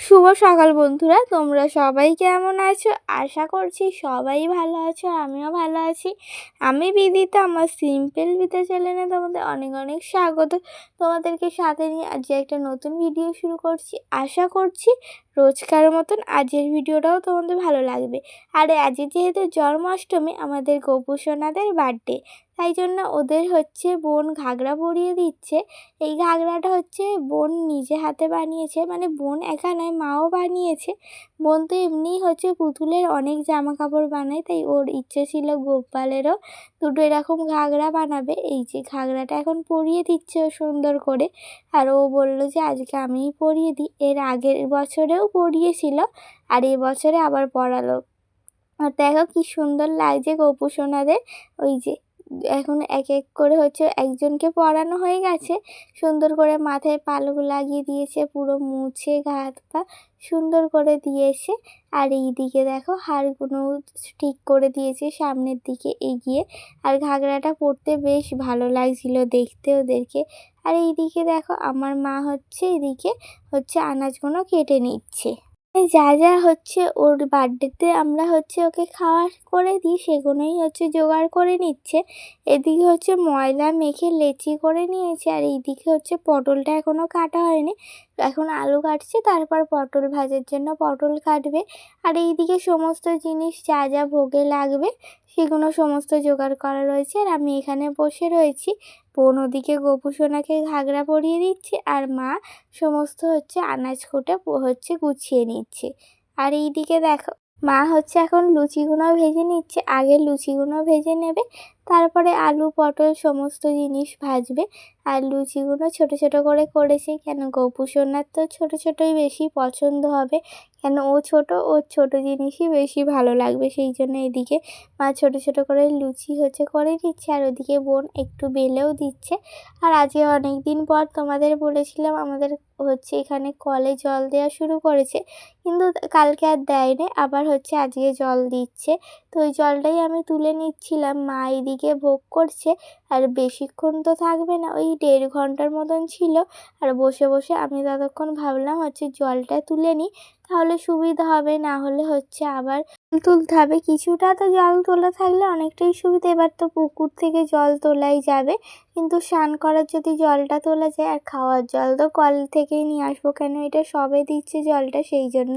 শুভ সকাল বন্ধুরা, তোমরা সবাই কেমন আছো? আশা করছি সবাই ভালো আছো, আমিও ভালো আছি। আমি বিদিতা, আমার সিম্পল বিদা চ্যানেলে তোমাদের অনেক অনেক স্বাগত। তোমাদেরকে সাথে নিয়ে আজকে একটা নতুন ভিডিও শুরু করছি। আশা করছি রোজকার মতন আজকের ভিডিওটাও তোমাদের ভালো লাগবে। আর আজকে যেহেতু জন্মাষ্টমী, আমাদের গোপু সোনাদের বার্থডে, তাই জন্য ওদের বোন ঘাগরা পরিয়ে দিচ্ছে। এই ঘাগরাটা বোন নিজে হাতে বানিয়েছে, মানে বোন একা নয়, মাও বানিয়েছে। বোন তো এমনিই পুতুলের অনেক জামা কাপড় বানায়, তাই ওর ইচ্ছে ছিল গোপালেরও দুটো এরকম ঘাগরা বানাবে। এই যে ঘাগরাটা এখন পরিয়ে দিচ্ছে ও সুন্দর করে। আর ও বলল যে আজকে আমিই পরিয়ে দিই। এর আগের বছরেও পরিয়েছিল, আর এবছরে আবার পরালো। আর দেখো কি সুন্দর লাগছে গোপু সোনাদের। ওই যে এখন এক এক করে একজনকে পরানো হয়ে গেছে, সুন্দর করে মাথায় পালক লাগিয়ে দিয়েছে, পুরো মুছে হাত পা সুন্দর করে দিয়েছে। আর এই দিকে দেখো হাড়গুলো ঠিক করে দিয়েছে সামনের দিকে এগিয়ে। আর ঘাগরাটা পরতে বেশ ভালো লাগছিল দেখতে ওদেরকে। আর এইদিকে দেখো আমার মা এদিকে আনাজগুলো কেটে নিচ্ছে। যা যা ওর বার্থডেতে আমরা ওকে খাওয়া করে দিই, সেগুলোই জোগাড় করে নিচ্ছে। এদিকে ময়দা মেখে লেচি করে নিয়েছে। আর এইদিকে পটলটা এখনও কাটা হয়নি, এখন আলু কাটছে, তারপর পটল ভাজার জন্য পটল কাটবে। আর এইদিকে সমস্ত জিনিস যা যা ভোগে লাগবে সেগুলো সমস্ত জোগাড় করা রয়েছে। আর আমি এখানে বসে রয়েছি। বোন ওদিকে গোপু সোনাকে ঘাগরা পরিয়ে দিচ্ছে, আর মা সমস্ত আনাজ কুটে গুছিয়ে নিচ্ছে। আর এইদিকে দেখো মা এখন লুচিগুলো ভেজে নিচ্ছে। আগে লুচিগুলো ভেজে নেবে, তারপরে আলু পটল সমস্ত জিনিস ভাজবে। আর লুচিগুলো ছোট ছোট করে করেছে, কেন গোপু সোনার তো ছোট ছোটই বেশি পছন্দ হবে, কেন ও ছোট, ওর ছোট জিনিসই বেশি ভালো লাগবে। সেই জন্য এদিকে মা ছোট ছোট করে লুচি করে দিচ্ছে, আর ওদিকে বোন একটু বেলেও দিচ্ছে। আর আজকে অনেক দিন পর তোমাদের বলেছিলাম আমাদের এখানে কলে জল দেওয়া শুরু করেছে, কিন্তু কালকে আর দেয়নি, আবার আজকে জল দিচ্ছে। তো ওই জলটাই আমি তুলে নিচ্ছিলাম। মা এদিকে ভোগ করছে, আর বেশিক্ষণ তো থাকবে না, ওই 1.5 ঘন্টার মতন ছিল। আর বসে বসে আমি ততক্ষণ ভাবলাম জলটা তুলে নিই, তাহলে সুবিধা হবে, না হলে আবার তুলতে হবে। কিছুটা তো জল তোলা থাকলে অনেকটাই সুবিধা। এবার তো পুকুর থেকে জল তোলাই যাবে, কিন্তু স্নান করার যদি জলটা তোলা যায়, আর খাওয়ার জল তো কল থেকেই নিয়ে আসবো, কেন এটা সবে দিচ্ছে জলটা, সেই জন্য।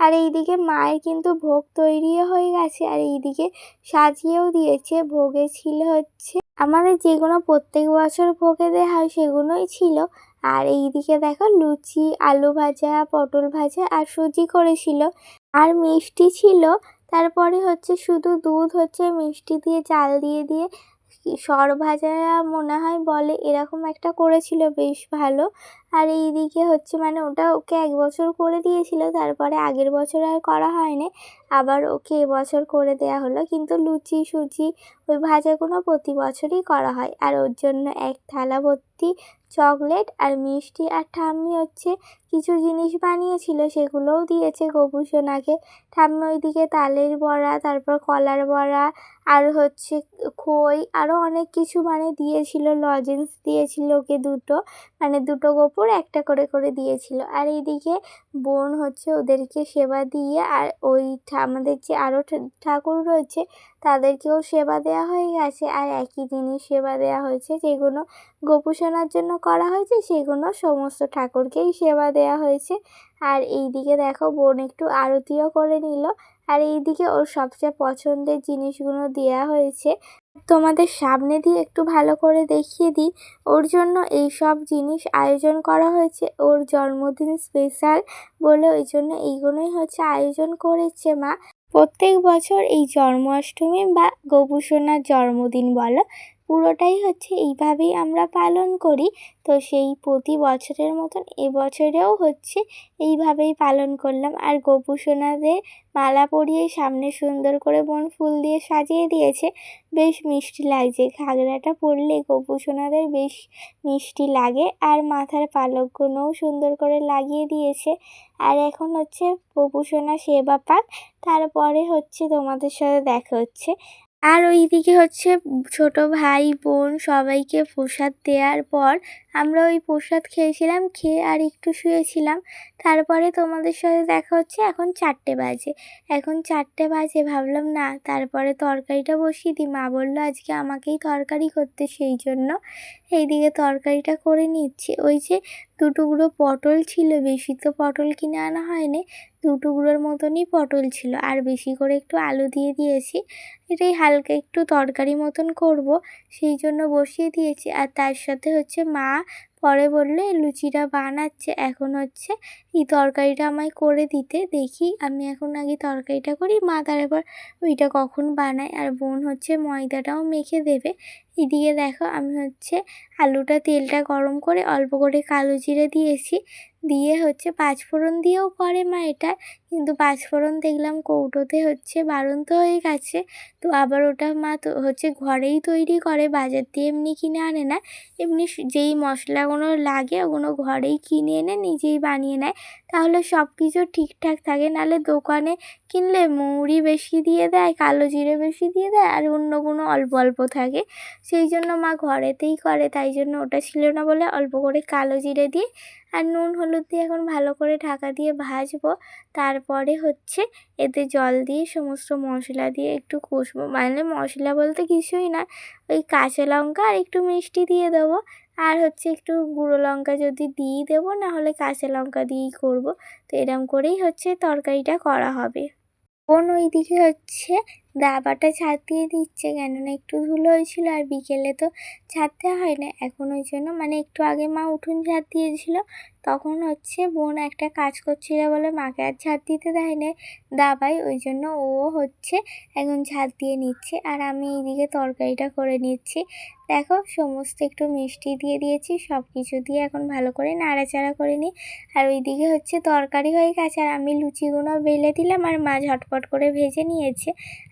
আর এইদিকে মায়ের কিন্তু ভোগ তৈরিও হয়ে গেছে, আর এইদিকে সাজিয়েও দিয়েছে। ভোগে ছিল আমাদের যেগুলো প্রত্যেক বছর ভোগে দেওয়া হয় সেগুলোই ছিল। আর এইদিকে দেখো লুচি, আলু ভাজা, পটল ভাজা আর সুজি করেছিল, আর মিষ্টি ছিল। তারপরে শুধু দুধ মিষ্টি দিয়ে জাল দিয়ে দিয়ে সর ভাজা মনে হয় বলে, এরকম একটা করেছিল, বেশ ভালো। আর এইদিকে মানে ওটা ওকে 1 বছর করে দিয়েছিল, তারপরে আগের বছর আর করা হয়নি, আবার ওকে এবছর করে দেয়া হলো। কিন্তু লুচি সুজি ওই ভাজাগুলো প্রতি বছরই করা হয়। আর ওর জন্য এক থালা ভর্তি চকলেট আর মিষ্টি, আর ঠাম্মি কিছু জিনিস বানিয়েছিল, সেগুলোও দিয়েছে গোপু সোনাকে। ঠাম্মি ওইদিকে তালের বড়া, তারপর কলার বড়া, আর খই, আরও অনেক কিছু দিয়েছিল। লজেন্স দিয়েছিল ওকে দুটো, দুটো গোপুর একটা করে করে দিয়েছিল। আর এইদিকে বোন ওদেরকে সেবা দিয়ে, আর ওই আমাদের যে আরও ঠাকুর রয়েছে তাদেরকেও সেবা দেওয়া হয়ে গেছে। আর একই জিনিস সেবা দেওয়া হয়েছে, যেগুলো গোপু সোনার জন্য করা হয়েছে সেগুলো সমস্ত ঠাকুরকেই সেবা দেওয়া হয়েছে। আর এইদিকে দেখো বোন একটু আরতিও করে নিল। আর এইদিকে ওর সবচেয়ে পছন্দের জিনিসগুলো দেওয়া হয়েছে। তোমাদের সামনে দিয়ে একটু ভালো করে দেখিয়ে দিই। ওর জন্য এই সব জিনিস আয়োজন করা হয়েছে, ওর জন্মদিন স্পেশাল বলে, ওই জন্য এইগুলোই আয়োজন করেছে মা। প্রত্যেক বছর এই জন্মাষ্টমী বা গোপু সোনার জন্মদিন বলো, পুরোটাই এইভাবেই আমরা পালন করি। তো সেই প্রতি বছরের মতন এবছরেও এইভাবেই পালন করলাম। আর গোপু সোনাদের মালা পরিয়ে সামনে সুন্দর করে বোন ফুল দিয়ে সাজিয়ে দিয়েছে, বেশ মিষ্টি লাগছে। ঘাগরাটা পরলে গোপু সোনাদের বেশ মিষ্টি লাগে। আর মাথার পালকগুলোও সুন্দর করে লাগিয়ে দিয়েছে। আর এখন গোপু সোনা সেবা পাক, তারপরে তোমাদের সাথে দেখা হচ্ছে। আর ওইদিকে ছোট ভাই বোন সবাইকে প্রসাদ দেওয়ার পর আমরা ওই প্রসাদ খেয়েছিলাম, খেয়ে আর একটু শুয়েছিলাম। তারপরে তোমাদের সাথে দেখা হচ্ছে এখন 4টে বাজে। এখন 4টে বাজে, ভাবলাম না তারপরে তরকারিটা বসিয়ে দিই। মা বললো আজকে আমাকেই তরকারি করতে, সেই জন্য এইদিকে তরকারিটা করে নিচ্ছি। ওই যে 2 টুকরো পটল ছিল, বেশি তো পটল কিনে আনা হয়নি, 2 টুকরোর মতনই পটল ছিল, আর বেশি করে একটু আলু দিয়ে দিয়েছি। এটাই হালকা একটু তরকারি মতন করব, সেই জন্য বসিয়ে দিয়েছি। আর তার সাথে হচ্ছে মা পরে বললে লুচিটা বানাচ্ছে, এখন হচ্ছে এই তরকারিটা আমায় করে দিতে। দেখি আমি এখন আগে তরকারিটা করি, মা তারপর ওইটা কখন বানায়। আর বোন হচ্ছে ময়দাটাও মেখে দেবে। এদিকে দেখো আমি হচ্ছে আলুটা, তেলটা গরম করে অল্প করে কালো জিরে দিয়েছি, দিয়ে হচ্ছে পাঁচফোড়ন দিয়েও করে মা এটা, কিন্তু পাঁচফোড়ন দেখলাম কৌটোতে হচ্ছে বাড়ন্ত হয়ে গেছে। তো আবার ওটা মা তো হচ্ছে ঘরেই তৈরি করে, বাজার দিয়ে এমনি কিনে আনে না। এমনি যেই মশলাগুলো লাগে ওগুলো ঘরেই কিনে এনে নিজেই বানিয়ে নেয়, তাহলে সব কিছু ঠিকঠাক থাকে। নাহলে দোকানে কিনলে মৌরি বেশি দিয়ে দেয়, কালো জিরে বেশি দিয়ে দেয়, আর অন্যগুলো অল্প অল্প থাকে। সেই জন্য মা ঘরেতেই করে, তাই জন্য ওটা ছিল না বলে অল্প করে কালো জিরে দিয়ে আর নুন হলুদ দিয়ে এখন ভালো করে ঢাকা দিয়ে ভাজবো। তারপরে হচ্ছে এতে জল দিয়ে সমস্ত মশলা দিয়ে একটু কষবো। মানে মশলা বলতে কিছুই না, ওই কাঁচা লঙ্কা আর একটু মিষ্টি দিয়ে দেবো, আর হচ্ছে একটু গুঁড়ো লঙ্কা যদি দিই দেবো, না হলে কাঁচা লঙ্কা দিয়েই করব। তো এরম করেই হচ্ছে তরকারিটা করা হবে। বোন ওইদিকে হচ্ছে দাবাটা ঝাড় দিয়ে দিচ্ছে, কেননা একটু ধুলো হয়েছিল, আর বিকেলে তো ঝাড়তে হয় না। এখন ওই জন্য মানে একটু আগে মা উঠোন ঝাড় দিয়েছিল, তখন হচ্ছে বোন একটা কাজ করছিল বলে মাকে আর ঝাড় দিতে দেয় না দাবায়, ওই জন্য ও হচ্ছে এখন ঝাড় দিয়ে নিচ্ছে। আর আমি এইদিকে তরকারিটা করে নিচ্ছি। দেখো সমস্ত একটু মিষ্টি দিয়ে দিয়েছি, সব কিছু দিয়ে এখন ভালো করে নাড়াচাড়া করে নিই। আর ওইদিকে হচ্ছে তরকারি হয়ে গেছে, আর আমি লুচিগুলো বেলে দিলাম, আর মা ঝটপট করে ভেজে নিয়েছে।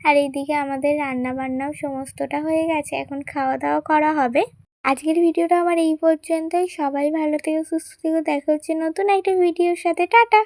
আর এইদিকে আমাদের রান্না বান্নাও সমস্তটা হয়ে গেছে, এখন খাওয়া দাওয়া করা হবে। আজকের ভিডিওটা আমার এই পর্যন্তই। সবাই ভালো থেকো, সুস্থ থেকো, দেখা হচ্ছে নতুন একটা ভিডিওর সাথে। টাটা।